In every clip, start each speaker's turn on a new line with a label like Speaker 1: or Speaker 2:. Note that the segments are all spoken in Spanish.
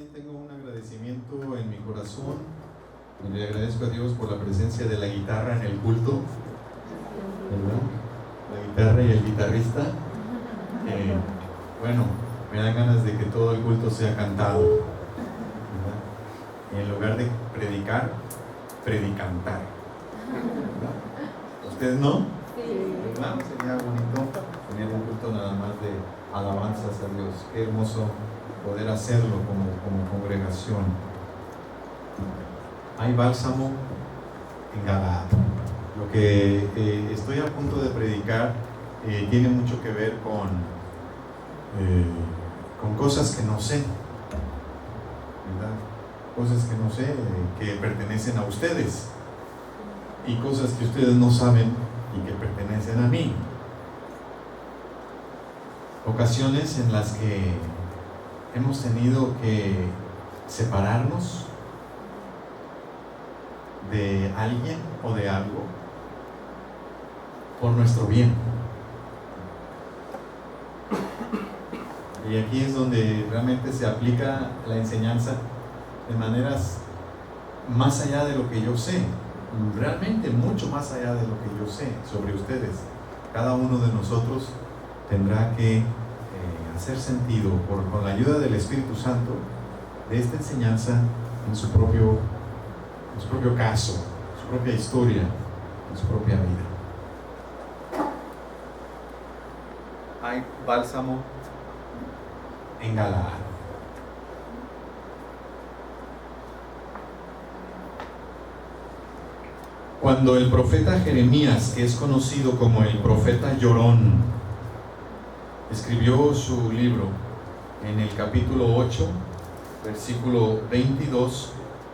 Speaker 1: también tengo un agradecimiento en mi corazón y le agradezco a Dios por la presencia de la guitarra en el culto, ¿verdad? La guitarra y el guitarrista. Bueno, me dan ganas de que todo el culto sea cantado, ¿verdad? Y en lugar de predicar, predicantar, ¿verdad? ¿Ustedes no?
Speaker 2: Sí.
Speaker 1: ¿Verdad? Sería bonito tener un culto nada más de alabanzas a Dios. Qué hermoso poder hacerlo como congregación. Hay bálsamo en Galaad. Lo que estoy a punto de predicar tiene mucho que ver con cosas que no sé, ¿verdad? Cosas que no sé, que pertenecen a ustedes, y cosas que ustedes no saben y que pertenecen a mí. Ocasiones en las que hemos tenido que separarnos de alguien o de algo por nuestro bien. Y aquí es donde realmente se aplica la enseñanza de maneras más allá de lo que yo sé, realmente mucho más allá de lo que yo sé sobre ustedes. Cada uno de nosotros tendrá que hacer sentido con la ayuda del Espíritu Santo de esta enseñanza en su propio caso, su propia historia, en su propia vida. Hay bálsamo en Galaad. Cuando el profeta Jeremías, que es conocido como el profeta llorón, escribió su libro, en el capítulo 8, versículo 22,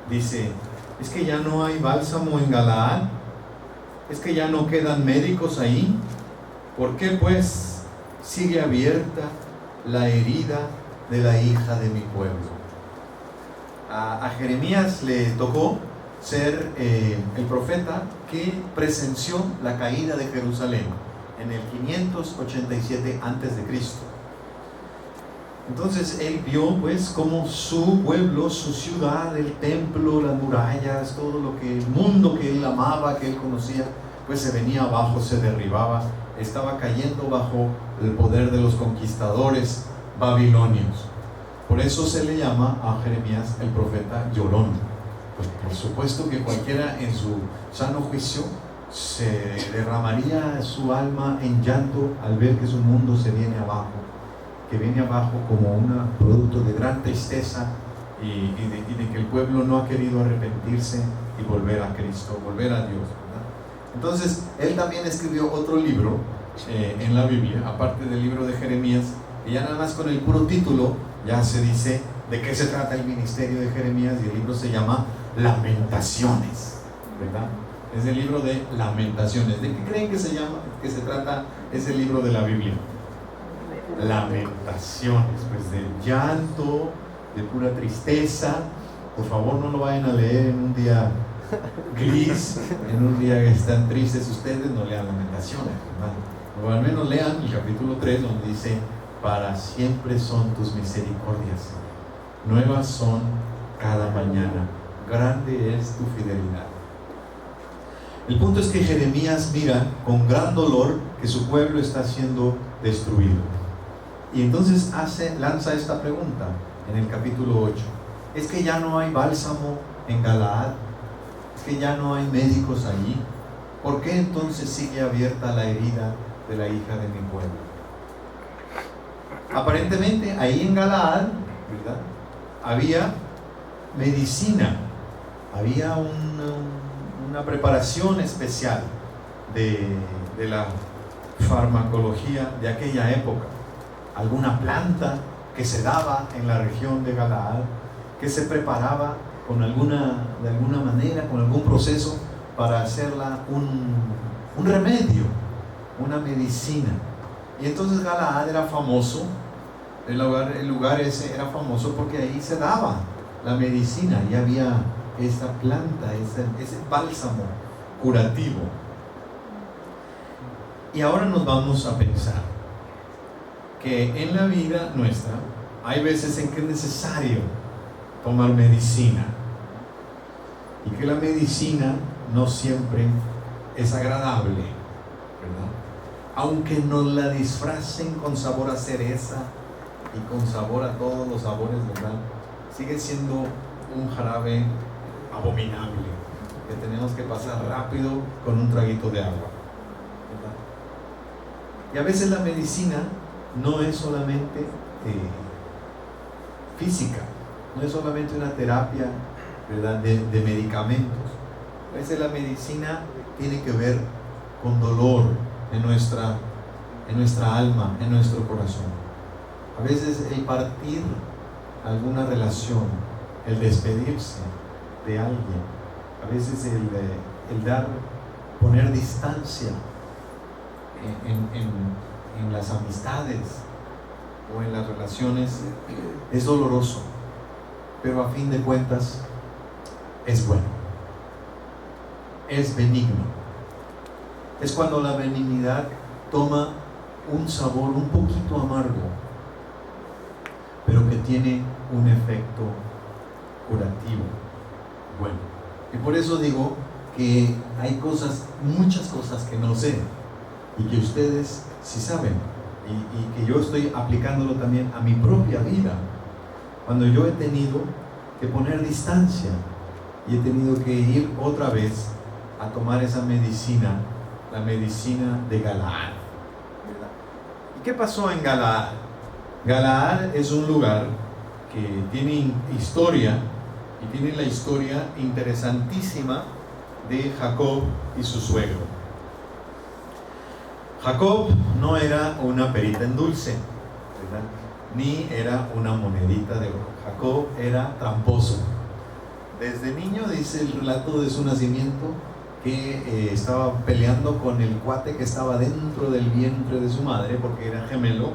Speaker 1: dice: ¿es que ya no hay bálsamo en Galaad? ¿Es que ya no quedan médicos ahí? ¿Por qué pues sigue abierta la herida de la hija de mi pueblo? A Jeremías le tocó ser el profeta que presenció la caída de Jerusalén en el 587 a.C. Entonces él vio pues como su pueblo, su ciudad, el templo, las murallas, todo lo que el mundo que él amaba, que él conocía, pues se venía abajo, se derribaba, estaba cayendo bajo el poder de los conquistadores babilonios. Por eso se le llama a Jeremías el profeta llorón. Pues por supuesto que cualquiera en su sano juicio se derramaría su alma en llanto al ver que su mundo se viene abajo, que viene abajo como un producto de gran tristeza y de que el pueblo no ha querido arrepentirse y volver a Cristo, volver a Dios, ¿verdad? Entonces él también escribió otro libro en la Biblia, aparte del libro de Jeremías, y ya nada más con el puro título ya se dice de qué se trata el ministerio de Jeremías, y el libro se llama Lamentaciones, ¿verdad? Es el libro de Lamentaciones. ¿De qué creen que se trata ese libro de la Biblia? Lamentaciones, pues de llanto, de pura tristeza. Por favor, no lo vayan a leer en un día gris, en un día que están tristes ustedes, no lean Lamentaciones, ¿verdad? O al menos lean el capítulo 3, donde dice: para siempre son tus misericordias, nuevas son cada mañana, grande es tu fidelidad. El punto es que Jeremías mira con gran dolor que su pueblo está siendo destruido, y entonces lanza esta pregunta en el capítulo 8: ¿es que ya no hay bálsamo en Galaad? ¿Es que ya no hay médicos allí? ¿Por qué entonces sigue abierta la herida de la hija de mi pueblo? Aparentemente ahí en Galaad, ¿verdad?, había medicina, había una preparación especial de la farmacología de aquella época, alguna planta que se daba en la región de Galaad, que se preparaba de alguna manera, con algún proceso, para hacerla un remedio, una medicina. Y entonces Galaad era famoso, el lugar ese era famoso porque ahí se daba la medicina, y había esa planta, ese bálsamo curativo. Y ahora nos vamos a pensar que en la vida nuestra hay veces en que es necesario tomar medicina. Y que la medicina no siempre es agradable, ¿verdad? Aunque nos la disfracen con sabor a cereza y con sabor a todos los sabores, ¿verdad? Sigue siendo un jarabe abominable que tenemos que pasar rápido con un traguito de agua, ¿verdad? Y a veces la medicina no es solamente física, no es solamente una terapia, ¿verdad? de medicamentos. A veces la medicina tiene que ver con dolor en nuestra alma, en nuestro corazón. A veces el partir alguna relación, el despedirse de alguien, a veces el poner distancia en las amistades o en las relaciones es doloroso, pero a fin de cuentas es bueno, es benigno. Es cuando la benignidad toma un sabor un poquito amargo, pero que tiene un efecto curativo bueno. Y por eso digo que hay muchas cosas que no sé y que ustedes sí saben, y que yo estoy aplicándolo también a mi propia vida, cuando yo he tenido que poner distancia y he tenido que ir otra vez a tomar esa medicina, la medicina de Galaad. ¿Y qué pasó en Galaad? Galaad es un lugar que tiene historia, y tiene la historia interesantísima de Jacob y su suegro. Jacob no era una perita en dulce, ¿verdad? Ni era una monedita de oro. Jacob era tramposo. Desde niño, dice el relato de su nacimiento, que estaba peleando con el cuate que estaba dentro del vientre de su madre, porque era gemelo,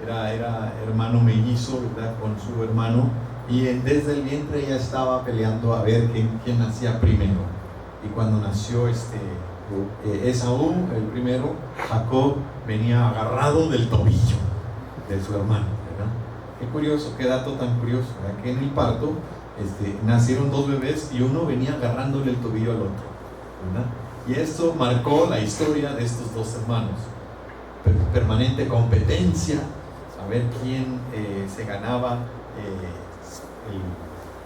Speaker 1: era hermano mellizo, ¿verdad? Con su hermano, y desde el vientre ella estaba peleando a ver quién nacía primero. Y cuando nació Esaú, el primero, Jacob venía agarrado del tobillo de su hermano, ¿verdad? Qué curioso, qué dato tan curioso, ¿verdad? Que en el parto nacieron dos bebés y uno venía agarrándole el tobillo al otro, ¿verdad? Y esto marcó la historia de estos dos hermanos. Permanente competencia, saber quién se ganaba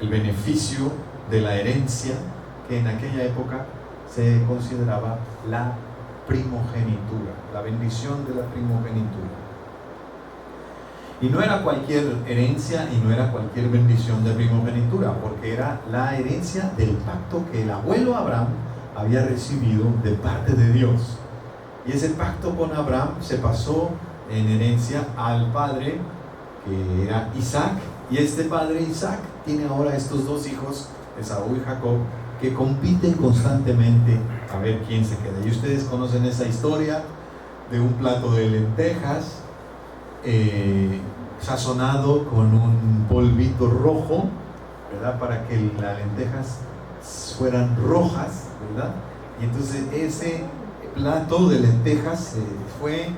Speaker 1: el beneficio de la herencia, que en aquella época se consideraba la primogenitura, la bendición de la primogenitura. Y no era cualquier herencia y no era cualquier bendición de primogenitura, porque era la herencia del pacto que el abuelo Abraham había recibido de parte de Dios. Y ese pacto con Abraham se pasó en herencia al padre, que era Isaac, y este padre Isaac tiene ahora estos dos hijos, Esaú y Jacob, que compiten constantemente a ver quién se queda. Y ustedes conocen esa historia de un plato de lentejas sazonado con un polvito rojo, ¿verdad? Para que las lentejas fueran rojas, ¿verdad? Y entonces ese plato de lentejas fue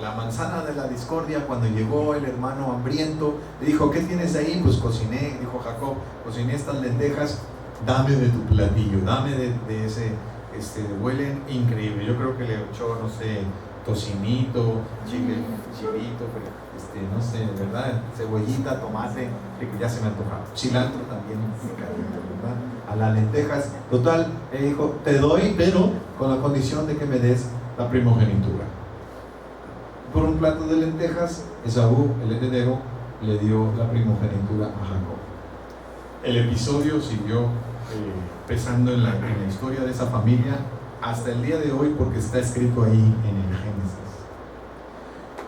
Speaker 1: la manzana de la discordia. Cuando llegó el hermano hambriento, le dijo: ¿qué tienes ahí? Pues cociné, dijo Jacob, cociné estas lentejas, dame de tu platillo, dame de ese, huelen increíble. Yo creo que le echó, no sé, tocinito, chilito, no sé, ¿verdad? Cebollita, tomate, que ya se me antojaba. Cilantro también, ¿verdad? A las lentejas. Total, él dijo: te doy, pero con la condición de que me des la primogenitura. Por un plato de lentejas, Esaú, el heredero, le dio la primogenitura a Jacob. El episodio siguió pesando en la historia de esa familia hasta el día de hoy, porque está escrito ahí en el Génesis.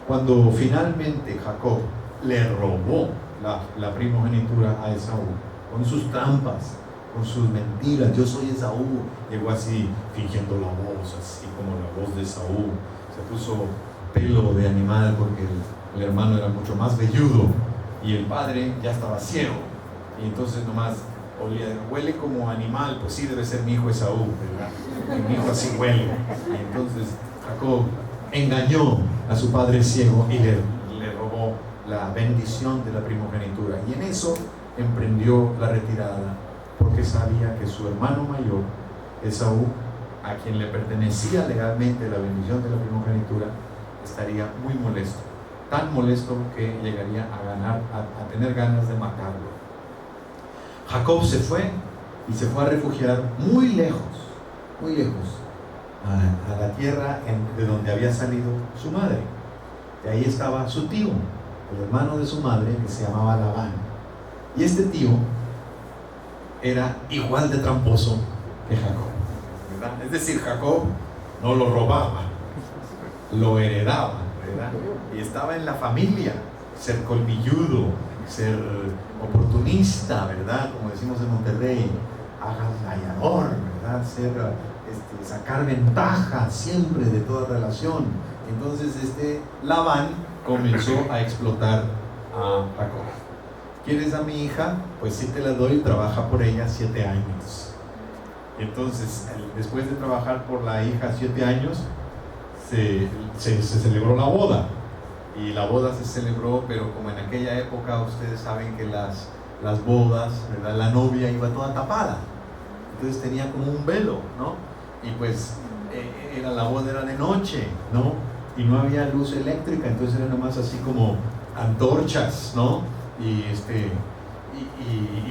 Speaker 1: Cuando finalmente Jacob le robó la primogenitura a Esaú, con sus trampas, con sus mentiras, yo soy Esaú, llegó así fingiendo la voz, así como la voz de Esaú, se puso pelo de animal porque el hermano era mucho más velludo y el padre ya estaba ciego, y entonces nomás huele como animal, pues sí, debe ser mi hijo Esaú, ¿verdad? Mi hijo así huele. Y entonces Jacob engañó a su padre ciego y le robó la bendición de la primogenitura. Y en eso emprendió la retirada porque sabía que su hermano mayor, Esaú, a quien le pertenecía legalmente la bendición de la primogenitura, estaría muy molesto, tan molesto que llegaría a tener ganas de matarlo. Jacob se fue y se fue a refugiar muy lejos, a la tierra de donde había salido su madre. De ahí estaba su tío, el hermano de su madre, que se llamaba Labán. Y este tío era igual de tramposo que Jacob, ¿verdad? Es decir, Jacob no lo robaba, lo heredaba, ¿verdad? Y estaba en la familia, ser colmilludo, ser oportunista, ¿verdad? Como decimos en Monterrey, agallador, ¿verdad? Sacar ventaja siempre de toda relación. Entonces Labán comenzó a explotar a Jacob. ¿Quieres a mi hija? Pues sí te la doy, trabaja por ella 7 años. Entonces, después de trabajar por la hija 7 años, se celebró la boda. Y la boda se celebró, pero como en aquella época ustedes saben que las bodas, ¿verdad? La novia iba toda tapada. Entonces tenía como un velo, ¿no? Y pues la boda era de noche, ¿no? Y no había luz eléctrica, entonces era nomás así como antorchas, ¿no? Y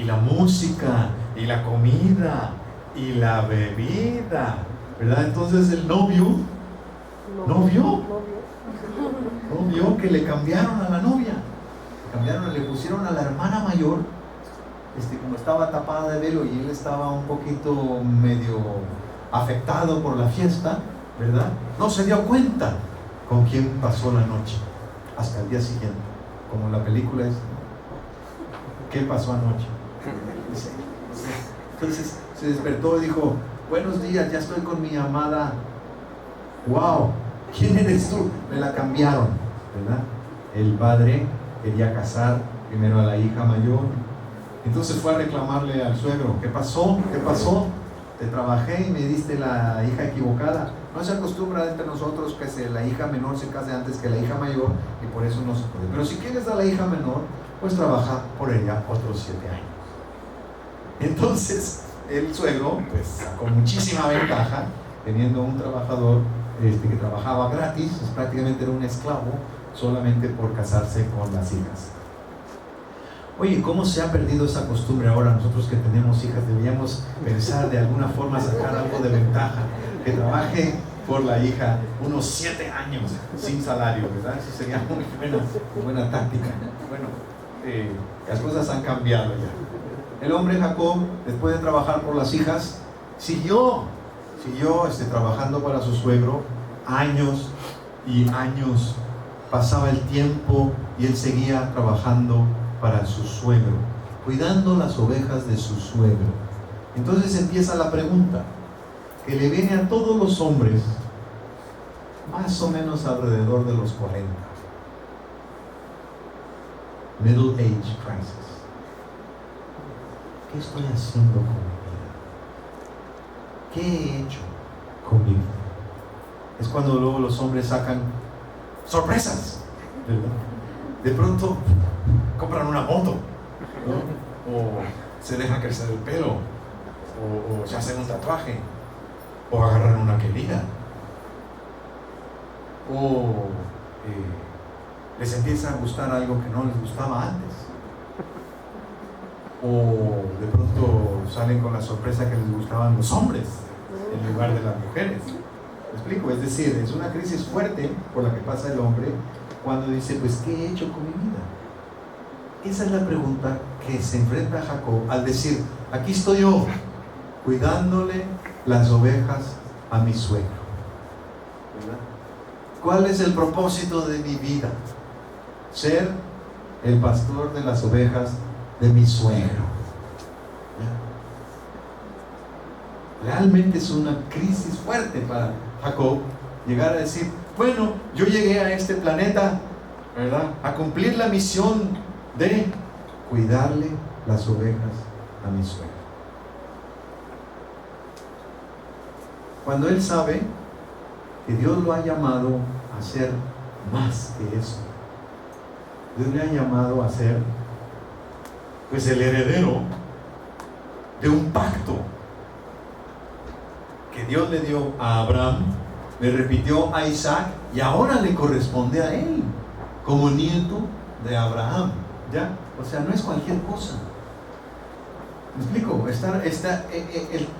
Speaker 1: la música, y la comida, y la bebida, ¿verdad? Entonces el novio no vio que le cambiaron a la novia, le pusieron a la hermana mayor, como estaba tapada de velo y él estaba un poquito medio afectado por la fiesta, ¿verdad? No se dio cuenta con quién pasó la noche hasta el día siguiente, como la película es ¿qué pasó anoche? Entonces se despertó y dijo, buenos días, ya estoy con mi amada. Wow, ¿quién eres tú? Me la cambiaron, ¿verdad? El padre quería casar primero a la hija mayor, entonces fue a reclamarle al suegro, ¿qué pasó? Te trabajé y me diste la hija equivocada. No se acostumbra entre nosotros que la hija menor se case antes que la hija mayor, y por eso no se puede. Pero si quieres a la hija menor, pues trabaja por ella otros 7 años. Entonces el suegro pues sacó muchísima ventaja, teniendo un trabajador que trabajaba gratis, pues, prácticamente era un esclavo, solamente por casarse con las hijas. Oye, ¿cómo se ha perdido esa costumbre ahora? Nosotros que tenemos hijas deberíamos pensar de alguna forma sacar algo de ventaja, que trabaje por la hija unos 7 años sin salario, ¿verdad? Eso sería muy buena táctica. Bueno, las cosas han cambiado ya. El hombre Jacob, después de trabajar por las hijas, siguió trabajando para su suegro años y años. Pasaba el tiempo y él seguía trabajando para su suegro, cuidando las ovejas de su suegro. Entonces empieza la pregunta que le viene a todos los hombres más o menos alrededor de los 40. Middle age crisis. ¿Qué estoy haciendo con mi vida? ¿Qué he hecho con mi vida? Es cuando luego los hombres sacan sorpresas, ¿verdad? De pronto compran una moto, ¿no? O se dejan crecer el pelo, o se hacen un tatuaje, o agarran una querida, o les empieza a gustar algo que no les gustaba antes, o de pronto salen con la sorpresa que les gustaban los hombres en lugar de las mujeres. ¿Me explico? Es decir, es una crisis fuerte por la que pasa el hombre cuando dice, pues, ¿qué he hecho con mi vida? Esa es la pregunta que se enfrenta Jacob al decir, aquí estoy yo, cuidándole las ovejas a mi suegro, ¿verdad? ¿Cuál es el propósito de mi vida? Ser el pastor de las ovejas de mi suegro. Realmente es una crisis fuerte para Jacob llegar a decir, bueno, yo llegué a este planeta, ¿verdad?, a cumplir la misión de cuidarle las ovejas a mi suegro. Cuando él sabe que Dios lo ha llamado a hacer más que eso, Dios le ha llamado a ser pues el heredero de un pacto que Dios le dio a Abraham, le repitió a Isaac y ahora le corresponde a él como nieto de Abraham. ¿Ya? O sea, no es cualquier cosa. ¿Me explico?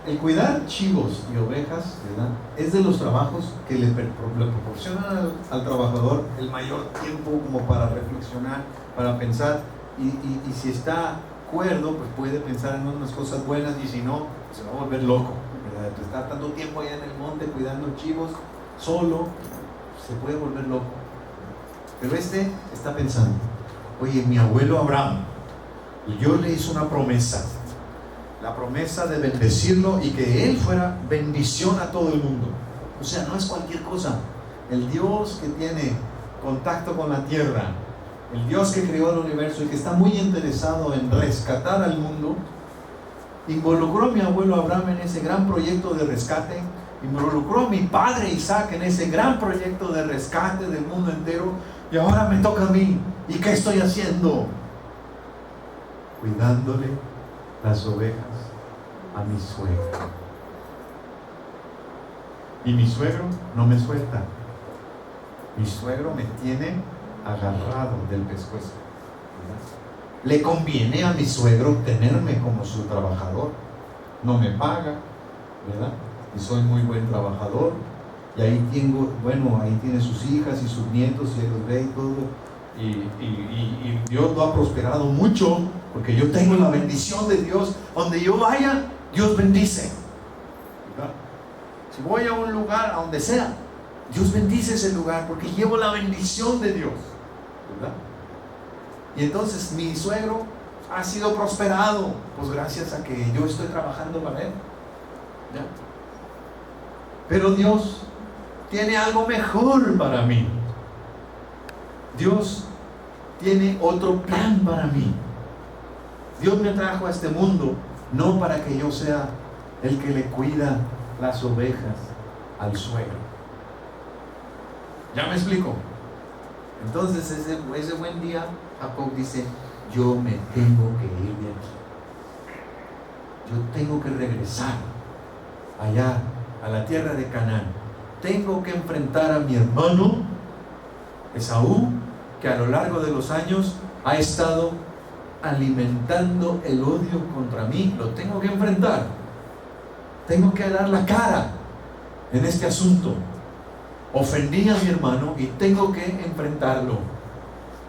Speaker 1: El cuidar chivos y ovejas, ¿verdad?, es de los trabajos que le proporcionan al trabajador el mayor tiempo como para reflexionar, para pensar, y si está cuerdo, pues puede pensar en unas cosas buenas, y si no, se va a volver loco, ¿verdad? De estar tanto tiempo allá en el monte cuidando chivos solo, se puede volver loco. Pero está pensando, oye, mi abuelo Abraham, yo le hice una promesa, la promesa de bendecirlo y que él fuera bendición a todo el mundo. O sea, no es cualquier cosa. El Dios que tiene contacto con la tierra, el Dios que creó el universo y que está muy interesado en rescatar al mundo, involucró a mi abuelo Abraham en ese gran proyecto de rescate, involucró a mi padre Isaac en ese gran proyecto de rescate del mundo entero, y ahora me toca a mí. ¿Y qué estoy haciendo? Cuidándole las ovejas a mi suegro. Y mi suegro no me suelta. Mi suegro me tiene agarrado del pescuezo. Le conviene a mi suegro tenerme como su trabajador. No me paga, ¿verdad? Y soy muy buen trabajador. Y ahí ahí tiene sus hijas y sus nietos, y él los ve y todo. Y Dios lo ha prosperado mucho, porque yo tengo la bendición de Dios. Donde yo vaya, Dios bendice, ¿verdad? Si voy a un lugar, a donde sea, Dios bendice ese lugar, porque llevo la bendición de Dios, ¿verdad? Y entonces mi suegro ha sido prosperado, pues gracias a que yo estoy trabajando para él, ¿ya? Pero Dios tiene algo mejor para mí. Dios tiene otro plan para mí. Dios me trajo a este mundo no para que yo sea el que le cuida las ovejas al suegro. ¿Ya me explico? Entonces ese buen día Jacob dice, yo me tengo que ir de aquí. Yo tengo que regresar allá a la tierra de Canaán. Tengo que enfrentar a mi hermano Esaú, que a lo largo de los años ha estado alimentando el odio contra mí. Lo tengo que enfrentar. Tengo que dar la cara en este asunto. Ofendí a mi hermano y tengo que enfrentarlo.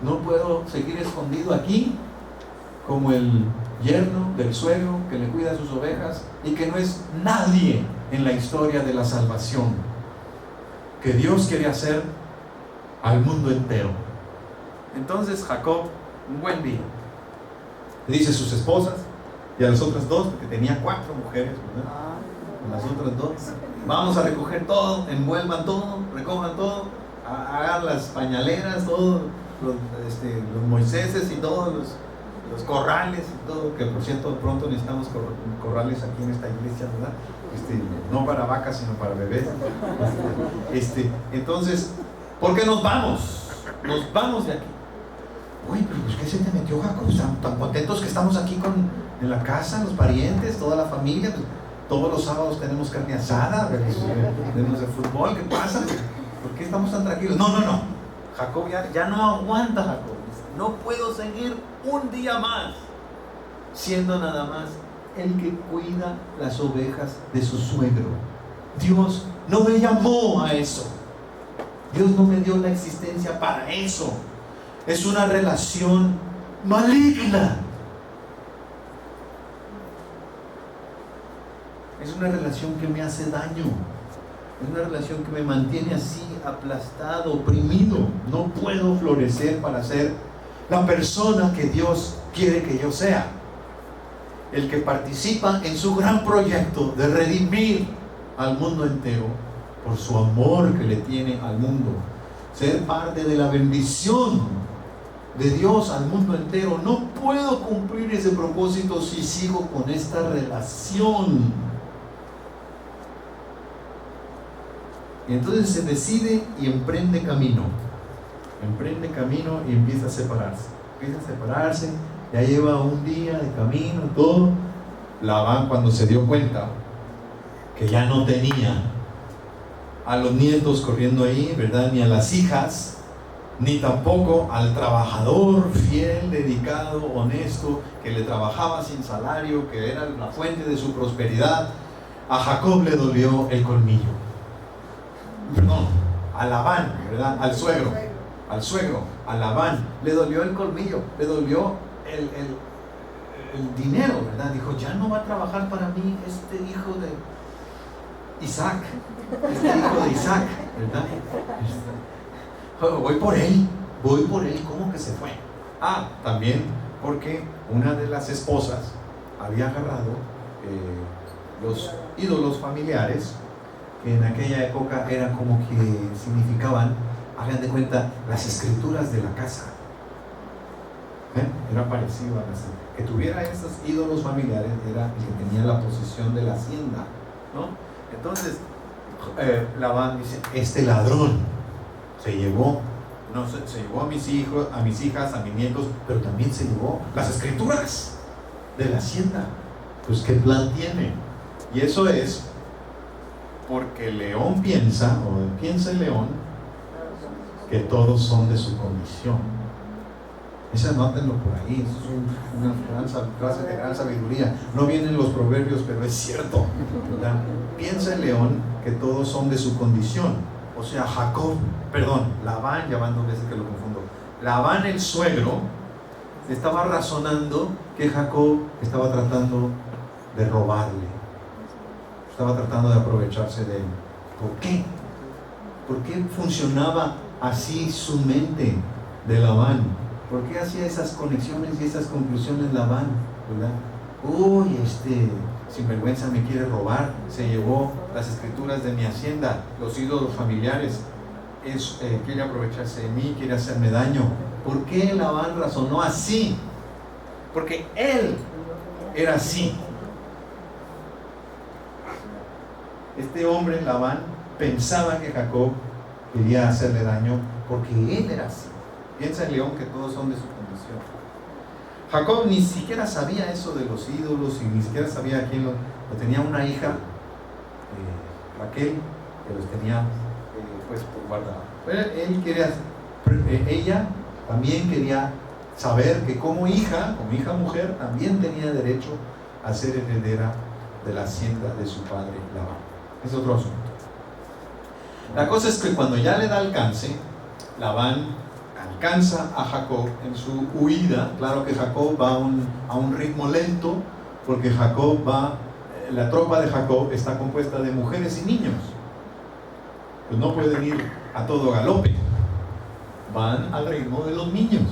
Speaker 1: No puedo seguir escondido aquí como el yerno del suegro que le cuida sus ovejas y que no es nadie en la historia de la salvación que Dios quiere hacer al mundo entero. Entonces Jacob, un buen día, le dice a sus esposas y a las otras dos, porque tenía 4 mujeres, ¿verdad? A las otras 2, vamos a recoger todo, envuelvan todo, recojan todo, hagan las pañaleras, todos los Moiséses y todos los corrales y todo, que por cierto pronto necesitamos corrales aquí en esta iglesia, ¿verdad? No para vacas sino para bebés. Entonces, ¿por qué nos vamos? Nos vamos de aquí. Uy, pero pues ¿qué se te metió, Jacob? Están tan contentos que estamos aquí en la casa, los parientes, toda la familia. Pues, todos los sábados tenemos carne asada, tenemos el fútbol. ¿Qué pasa? ¿Por qué estamos tan tranquilos? No. Jacob ya no aguanta, Jacob. No puedo seguir un día más siendo nada más el que cuida las ovejas de su suegro. Dios no me llamó a eso. Dios no me dio la existencia para eso. Es una relación maligna. Es una relación que me hace daño. Es una relación que me mantiene así, aplastado, oprimido. No puedo florecer para ser la persona que Dios quiere que yo sea. El que participa en su gran proyecto de redimir al mundo entero por su amor que le tiene al mundo. Ser parte de la bendición de Dios al mundo entero. No puedo cumplir ese propósito si sigo con esta relación. Y entonces se decide y emprende camino. Emprende camino y empieza a separarse. Empieza a separarse Ya lleva un día de camino y todo. Labán, cuando se dio cuenta que ya no tenía a los nietos corriendo ahí, ¿verdad? Ni a las hijas, ni tampoco al trabajador fiel, dedicado, honesto, que le trabajaba sin salario, que era la fuente de su prosperidad. A Jacob le dolió el colmillo. Perdón, a Labán, ¿verdad? Al suegro, a Labán le dolió el colmillo, le dolió el dinero, ¿verdad? Dijo, ya no va a trabajar para mí este hijo de Isaac, ¿verdad? Voy por él, ¿cómo que se fue? También porque una de las esposas había agarrado los ídolos familiares, que en aquella época eran como que significaban, hagan de cuenta, las escrituras de la casa. Era parecido a las que tuviera esos ídolos familiares, era el que tenía la posesión de la hacienda, ¿no? Entonces Labán dice, este ladrón se llevó a mis hijos, a mis hijas, a mis nietos, pero también se llevó las escrituras de la hacienda. Pues ¿qué plan tiene? Y eso es porque el león piensa el león que todos son de su condición. Esa anótenlo por ahí, eso es una frase de gran sabiduría. No vienen los proverbios, pero es cierto, ¿verdad? Piensa el león que todos son de su condición. O sea, Labán, ya van 2 veces que lo confundo. Labán, el suegro, estaba razonando que Jacob estaba tratando de robarle, estaba tratando de aprovecharse de él. ¿Por qué? ¿Por qué funcionaba así su mente de Labán? ¿Por qué hacía esas conexiones y esas conclusiones Labán? ¿Verdad? Este sinvergüenza me quiere robar, se llevó las escrituras de mi hacienda, los ídolos familiares, quiere aprovecharse de mí, quiere hacerme daño. ¿Por qué Labán razonó así? Porque él era así. Este hombre, Labán, pensaba que Jacob quería hacerle daño porque él era así. Piensa el león que todos son de su condición. Jacob ni siquiera sabía eso de los ídolos y ni siquiera sabía a quién lo tenía. Una hija, Raquel, que los tenía pues por guardado. Ella también quería saber que como hija mujer, también tenía derecho a ser heredera de la hacienda de su padre Labán. Es otro asunto. La cosa es que cuando ya le da alcance, Labán alcanza a Jacob en su huida. Claro que Jacob va a un ritmo lento, porque la tropa de Jacob está compuesta de mujeres y niños. Pues no pueden ir a todo galope, van al ritmo de los niños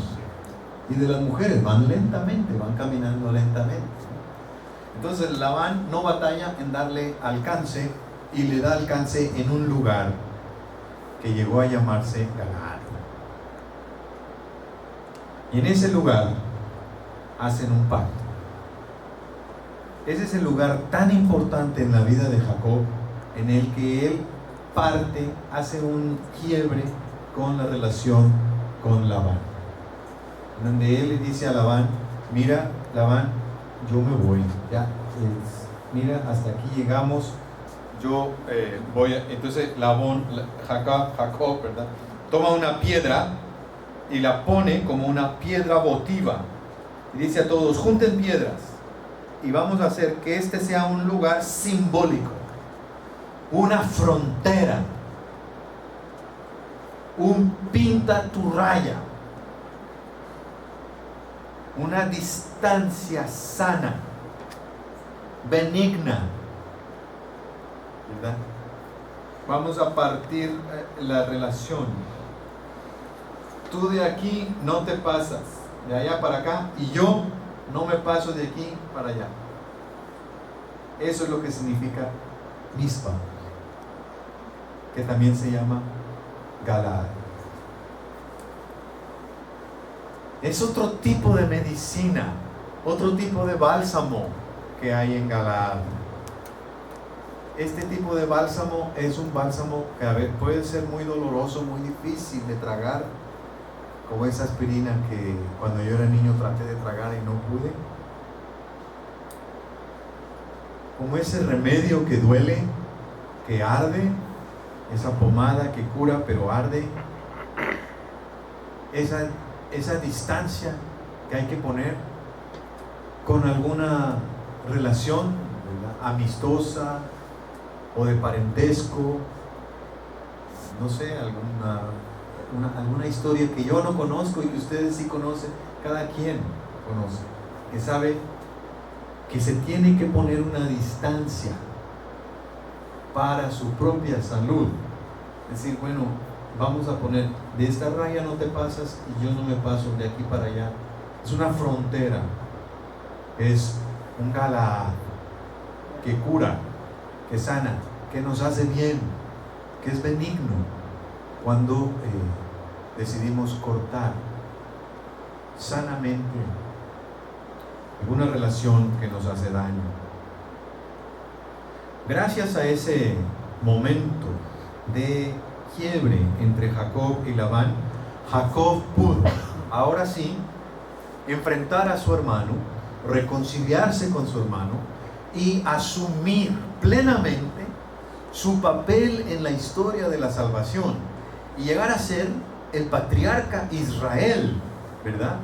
Speaker 1: y de las mujeres, van lentamente, van caminando lentamente. Entonces Labán no batalla en darle alcance, y le da alcance en un lugar que llegó a llamarse Galaad. Y en ese lugar hacen un pacto. Ese es el lugar tan importante en la vida de Jacob, en el que él hace un quiebre con la relación con Labán, donde él le dice a Labán, mira Labán, yo me voy, ya, mira, hasta aquí llegamos, yo voy a... Entonces Jacob, ¿verdad?, toma una piedra y la pone como una piedra votiva y dice a todos, junten piedras y vamos a hacer que este sea un lugar simbólico, una frontera, un pinta tu raya, una distancia sana, benigna, ¿verdad? Vamos a partir la relación. Tú de aquí no te pasas, de allá para acá, y yo no me paso de aquí para allá. Eso es lo que significa Mizpa, que también se llama Galaad. Es otro tipo de medicina, otro tipo de bálsamo que hay en Galaad. Este tipo de bálsamo es un bálsamo que a veces puede ser muy doloroso, muy difícil de tragar, como esa aspirina que cuando yo era niño traté de tragar y no pude, como ese remedio que duele, que arde, esa pomada que cura pero arde, esa distancia que hay que poner con alguna relación, ¿verdad?, amistosa o de parentesco, no sé, alguna historia que yo no conozco y que ustedes sí conocen, cada quien conoce, que sabe que se tiene que poner una distancia para su propia salud. Es decir, bueno, vamos a poner, de esta raya no te pasas y yo no me paso de aquí para allá. Es una frontera, es un Galaad que cura, que sana, que nos hace bien, que es benigno cuando decidimos cortar sanamente alguna relación que nos hace daño. Gracias a ese momento de quiebre entre Jacob y Labán, Jacob pudo, ahora sí, enfrentar a su hermano, reconciliarse con su hermano y asumir plenamente su papel en la historia de la salvación y llegar a ser el patriarca Israel, ¿verdad?,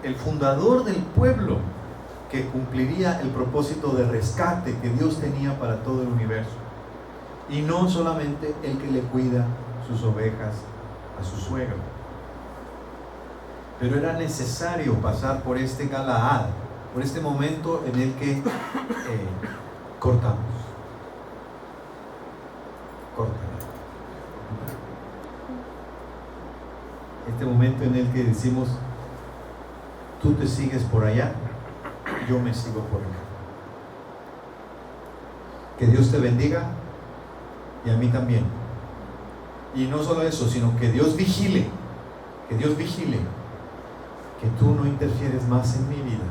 Speaker 1: el fundador del pueblo que cumpliría el propósito de rescate que Dios tenía para todo el universo, y no solamente el que le cuida sus ovejas a su suegro. Pero era necesario pasar por este Galaad, por este momento en el que cortamos. Este momento en el que decimos, tú te sigues por allá, yo me sigo por acá. Que Dios te bendiga y a mí también. Y no solo eso, sino que Dios vigile, que tú no interfieres más en mi vida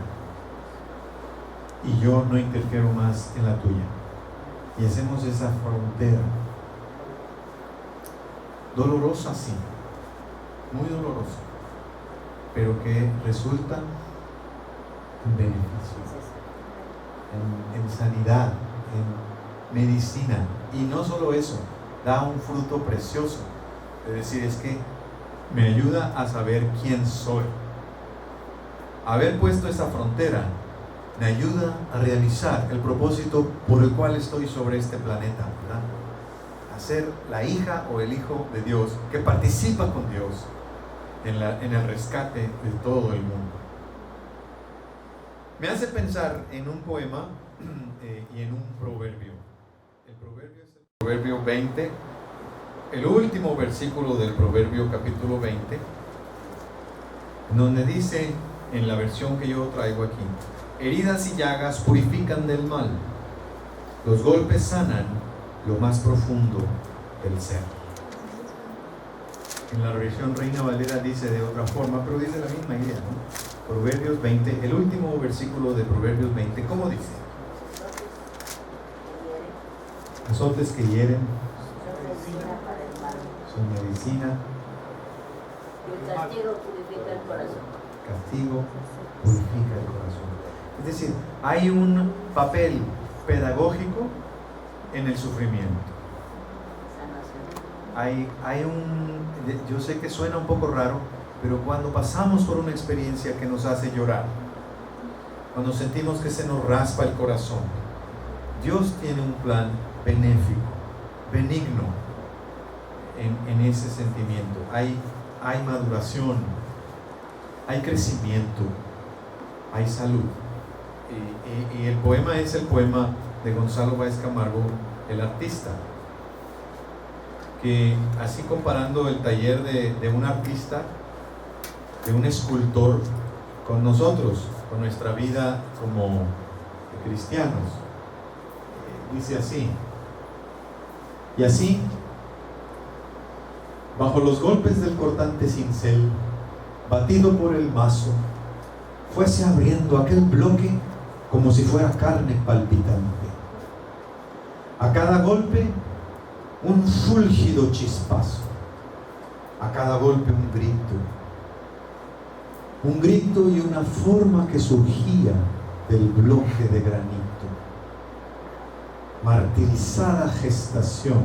Speaker 1: y yo no interfiero más en la tuya. Y hacemos esa frontera dolorosa, sí, muy dolorosa, pero que resulta en beneficio, en sanidad, en medicina. Y no solo eso, da un fruto precioso. Es decir, es que me ayuda a saber quién soy. Haber puesto esa frontera me ayuda a realizar el propósito por el cual estoy sobre este planeta, ¿verdad? A ser la hija o el hijo de Dios que participa con Dios en el rescate de todo el mundo. Me hace pensar en un poema y en un proverbio. El proverbio es el Proverbio 20, el último versículo del Proverbio capítulo 20, donde dice, en la versión que yo traigo aquí, heridas y llagas purifican del mal, los golpes sanan lo más profundo del ser. En la versión Reina Valera dice de otra forma, pero dice la misma idea, ¿no? Proverbios 20, el último versículo de Proverbios 20, ¿cómo dice? Azotes que hieren son medicina.
Speaker 2: El castigo purifica el corazón.
Speaker 1: Castigo purifica el corazón. Es decir, hay un papel pedagógico en el sufrimiento. Yo sé que suena un poco raro, pero cuando pasamos por una experiencia que nos hace llorar, cuando sentimos que se nos raspa el corazón, Dios tiene un plan benéfico, benigno en ese sentimiento. Hay maduración, hay crecimiento, hay salud. Y el poema es el poema de Gonzalo Báez Camargo, el artista, que así comparando el taller de un artista, de un escultor, con nosotros, con nuestra vida como cristianos, dice así: y así, bajo los golpes del cortante cincel, batido por el mazo, fuese abriendo aquel bloque como si fuera carne palpitante. A cada golpe un fúlgido chispazo, a cada golpe un grito, Un grito y una forma que surgía del bloque de granito. Martirizada gestación,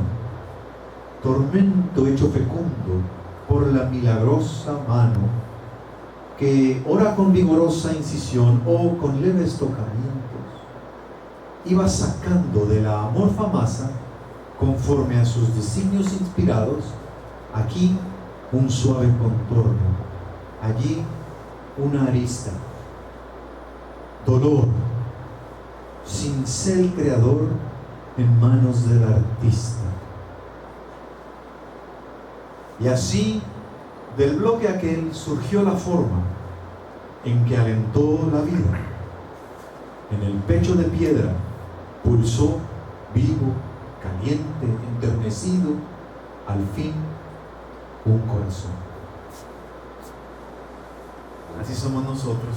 Speaker 1: tormento hecho fecundo por la milagrosa mano que, ora con vigorosa incisión o con leves tocamientos, iba sacando de la amorfa masa, conforme a sus designios inspirados, aquí un suave contorno, allí una arista, dolor, cincel creador en manos del artista. Y así, del bloque aquel surgió la forma en que alentó la vida. En el pecho de piedra pulsó, vivo, caliente, enternecido, al fin, un corazón. Así somos nosotros,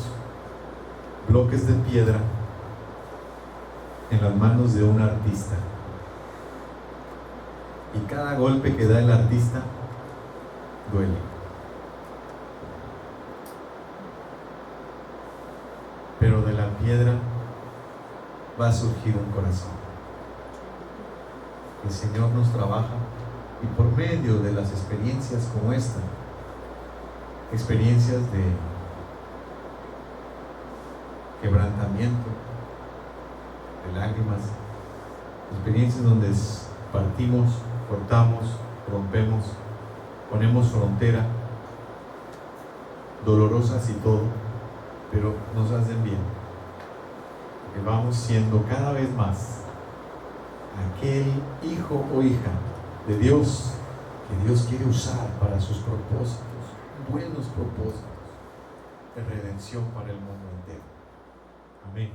Speaker 1: bloques de piedra en las manos de un artista. Y cada golpe que da el artista duele. Pero de la piedra va a surgir un corazón. El Señor nos trabaja y por medio de las experiencias como esta, experiencias de quebrantamiento, de lágrimas, experiencias donde partimos, cortamos, rompemos, ponemos frontera, dolorosas y todo, pero nos hacen bien, porque vamos siendo cada vez más aquel hijo o hija de Dios que Dios quiere usar para sus propósitos, buenos propósitos de redención para el mundo entero. Amén.